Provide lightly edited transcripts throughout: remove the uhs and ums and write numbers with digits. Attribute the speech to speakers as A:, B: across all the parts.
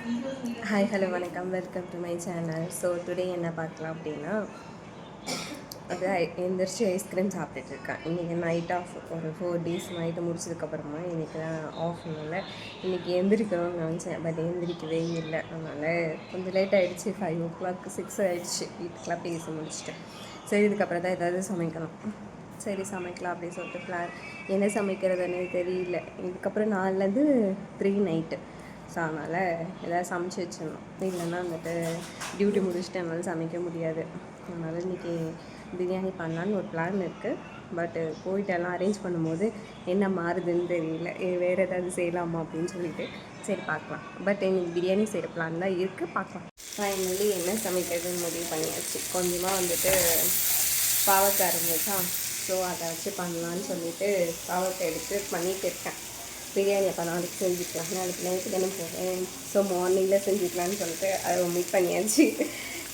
A: Hi hello வணக்கம், welcome to my channel. So today என்ன பார்க்கலாம் அப்படின்னா, அது எந்திரிச்சு ஐஸ்கிரீம் சாப்பிட்டுட்ருக்கேன். இன்றைக்கி நைட் ஆஃப் ஒரு 4 days நைட்டு முடிச்சதுக்கப்புறமா இன்றைக்கி தான் ஆஃப்னால இன்றைக்கி எந்திரிக்கணும்னு நினச்சேன். பட் எந்திரிக்கவே இல்லை. அதனால் கொஞ்சம் லேட் ஆகிடுச்சு. 5 o'clock 6 ஆகிடுச்சு வீட்டுக்கெலாம் பேசி முடிச்சுட்டு. சரி, இதுக்கப்புறம் தான் ஏதாவது சமைக்கணும். சரி சமைக்கலாம் அப்படின்னு சொல்லிட்டு பிளான். என்ன சமைக்கிறதுன்னு தெரியல. இதுக்கப்புறம் 4லேருந்து 3 நைட்டு. ஸோ அதனால் எதாவது சமைச்சு வச்சிடணும். இல்லைன்னா வந்துட்டு டியூட்டி முடிச்சுட்டு என்னால் சமைக்க முடியாது. அதனால் இன்றைக்கி பிரியாணி பண்ணலான்னு ஒரு பிளான் இருக்குது. பட்டு போயிட்டு எல்லாம் அரேஞ்ச் பண்ணும்போது என்ன மாறுதுன்னு தெரியல. வேறு ஏதாவது செய்யலாமா அப்படின்னு சொல்லிட்டு சரி பார்க்கலாம். பட் இன்றைக்கி பிரியாணி செய்கிற பிளான் தான் இருக்குது, பார்க்கலாம். ஃபைனலி என்ன சமைக்கிறதுன்னு முடிவு பண்ணியாச்சு. கொஞ்சமாக வந்துட்டு பாவக்காய் இருந்துச்சா, ஸோ அதை வச்சு பண்ணலான்னு சொல்லிட்டு பாவக்காய் எடுத்து பண்ணிகிட்டு இருக்கேன். பிரியாணி அப்போ நாளைக்கு செஞ்சுக்கலாம், நாளைக்கு நைட்டு தானே போவேன். ஸோ மார்னிங்கில் செஞ்சுக்கலான்னு சொல்லிட்டு அதை ஒமிட் பண்ணியாச்சு.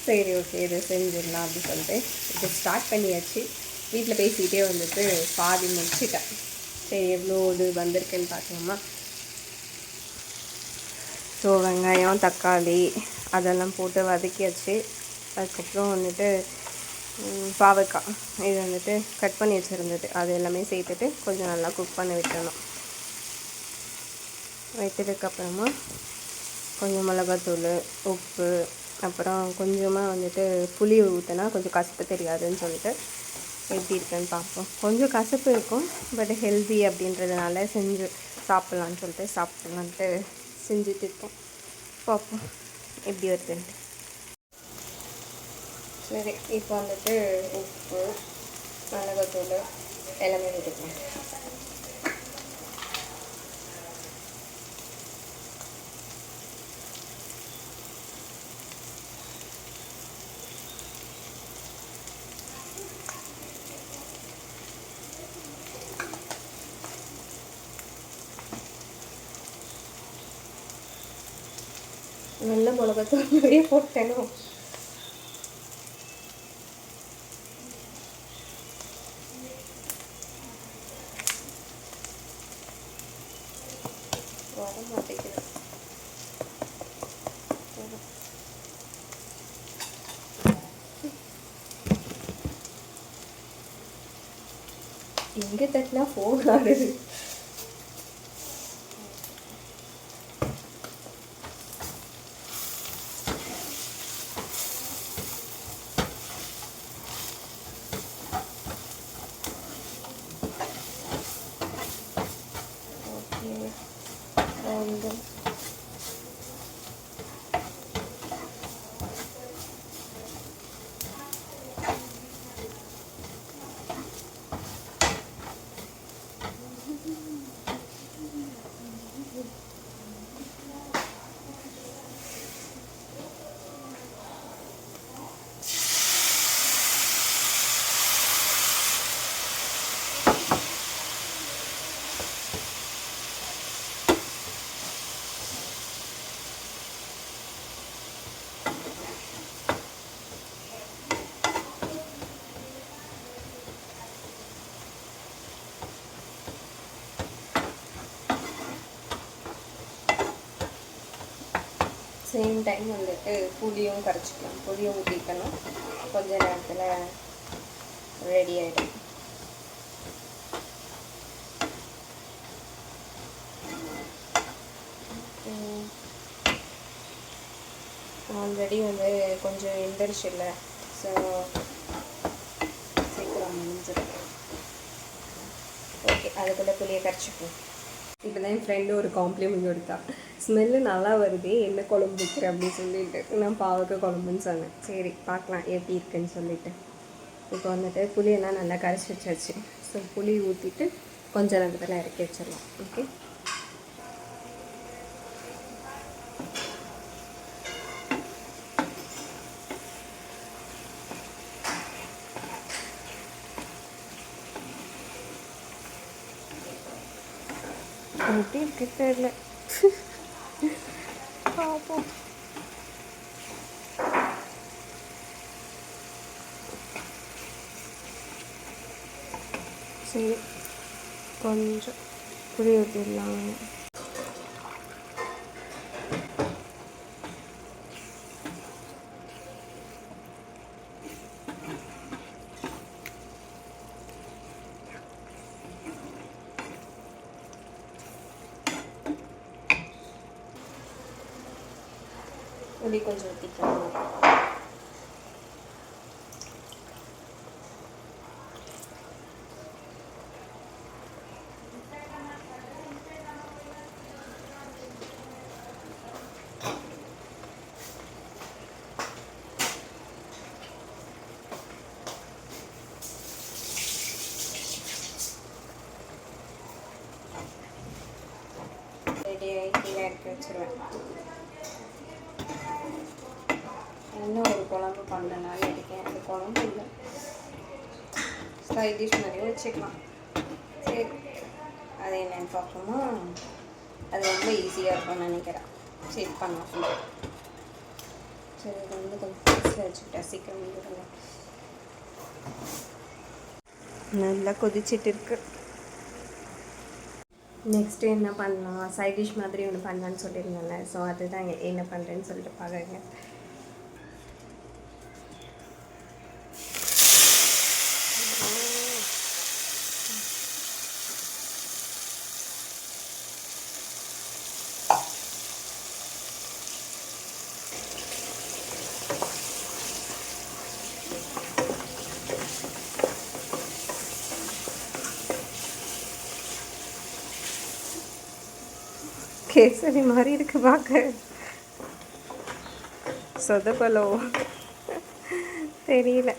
A: சரி ஓகே, இதை செஞ்சிடலாம் அப்படின்னு சொல்லிட்டு இது ஸ்டார்ட் பண்ணியாச்சு. வீட்டில் பேசிக்கிட்டே வந்துட்டு பாதி முடிச்சிட்டேன். சரி, எவ்வளோ இது வந்திருக்குன்னு பார்க்கலாமா. ஸோ வெங்காயம் தக்காளி அதெல்லாம் போட்டு வதக்கியாச்சு. அதுக்கப்புறம் வந்துட்டு பாவக்காய் இது வந்துட்டு கட் பண்ணி வச்சுருந்தது அது எல்லாமே சேர்த்துட்டு கொஞ்சம் நல்லா குக் பண்ணி விட்டுறணும். வைத்ததுக்கப்புறமா கொஞ்சம் மிளகாத்தூள், உப்பு, அப்புறம் கொஞ்சமாக வந்துட்டு புளி ஊற்றினா கொஞ்சம் கசப்பு தெரியாதுன்னு சொல்லிட்டு எப்படி இருக்குன்னு பார்ப்போம். கொஞ்சம் கசப்பு இருக்கும், பட் ஹெல்தி அப்படின்றதுனால செஞ்சு சாப்பிட்லான்னு சொல்லிட்டு சாப்பிட்லான்ட்டு செஞ்சுட்டு இருக்கேன். பார்ப்போம் எப்படி வருதுன்ட்டு. சரி, இப்போ வந்துட்டு உப்பு, மிளகாத்தூள் எல்லாமே விட்டுக்கலாம். நல்ல மிளகாத்தூள் நிறைய போட்டேனோ. வர மாட்டேங்குது. எங்கே தட்டினா போகாது. ஓகே, சேம் டைம் வந்துட்டு புளியும் கரைச்சிக்கலாம். புளியும் ஊற்றிக்கணும். கொஞ்ச நேரத்தில் ரெடி ஆகிடும். ஆல்ரெடி வந்து கொஞ்சம் எந்திரிச்சு இல்லை, ஸோ சீக்கிரம் முடிஞ்சிடும். ஓகே, அதுக்குள்ளே புளியை கரைச்சிப்போம். இப்போ தான் என் ஃப்ரெண்டு ஒரு காம்ப்ளிமெண்ட் கொடுத்தா, ஸ்மெல்லு நல்லா வருது, என்ன குழம்பு வைக்கிறேன் அப்படின்னு சொல்லிட்டு. நான் பாவக்காய் குழம்புன்னு சொன்னேன். சரி பார்க்கலாம் எப்படி இருக்குன்னு சொல்லிவிட்டு. இப்போ வந்துட்டு புளியெல்லாம் நல்லா கரைச்சி வச்சாச்சு. ஸோ புளி ஊற்றிட்டு கொஞ்சம் நேரத்தில் இறக்கி வச்சிடலாம். ஓகே, எப்படி இருக்கு தெரியல, பார்ப்போம். சரி, கொஞ்சம் புளி ஊற்றிடலாம். புளி கொஞ்சம் ஊற்றிக்கலாம். ரெடியாகி கீழே எடுத்து வச்சுருவேன். இன்னும் ஒரு குழம்பு பண்ணனால இருக்கேன். அந்த குழம்பு இல்லை, சைட் டிஷ் மாதிரியும் வச்சுக்கலாம். சரி, அது என்னென்னு பார்ப்போமா? அது ரொம்ப ஈஸியாக இருக்கும்னு நினைக்கிறேன். சரி பண்ணலாம். சரி, இது வந்து கொஞ்சம் ஃப்ரெஷ்ஷாக வச்சுக்கிட்டா சீக்கிரம் வந்துடுங்க. நல்லா கொதிச்சிட்டு இருக்கு. நெக்ஸ்ட்டு என்ன பண்ணலாம்? சைட் டிஷ் மாதிரி ஒன்று பண்ணலான்னு சொல்லியிருந்தேன்ல, ஸோ அதுதான் என்ன பண்ணுறேன்னு சொல்லிட்டு பாருங்க. கேசரி மாதிரி இருக்கு பார்க்க. சொதப்பலோ தெரியல.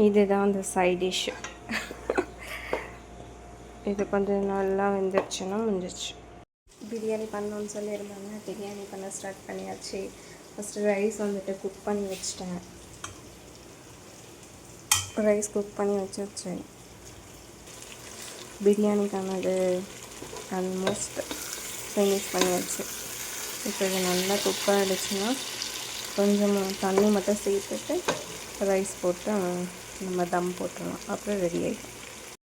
A: இதுதான் அந்த சைட் டிஷ். இது கொஞ்சம் நல்லா வெந்துருச்சுன்னா முடிஞ்சிச்சு. பிரியாணி பண்ணணுன்னு சொல்லியிருந்தாங்க. பிரியாணி பண்ண ஸ்டார்ட் பண்ணியாச்சு. ஃபஸ்ட்டு ரைஸ் வந்துட்டு குக் பண்ணி வச்சிட்டேன். ரைஸ் குக் பண்ணி வச்சாச்சு. பிரியாணிக்கானது ஆல்மோஸ்ட் ஃபினிஷ் பண்ணியாச்சு. இப்போ இது நல்லா குக் ஆகிடுச்சுன்னா கொஞ்சம் தண்ணி மட்டும் சேர்த்துட்டு ரைஸ் போட்டு நம்ம தம் போட்டுடலாம். அப்புறம் ரெடி ஆகிடும்.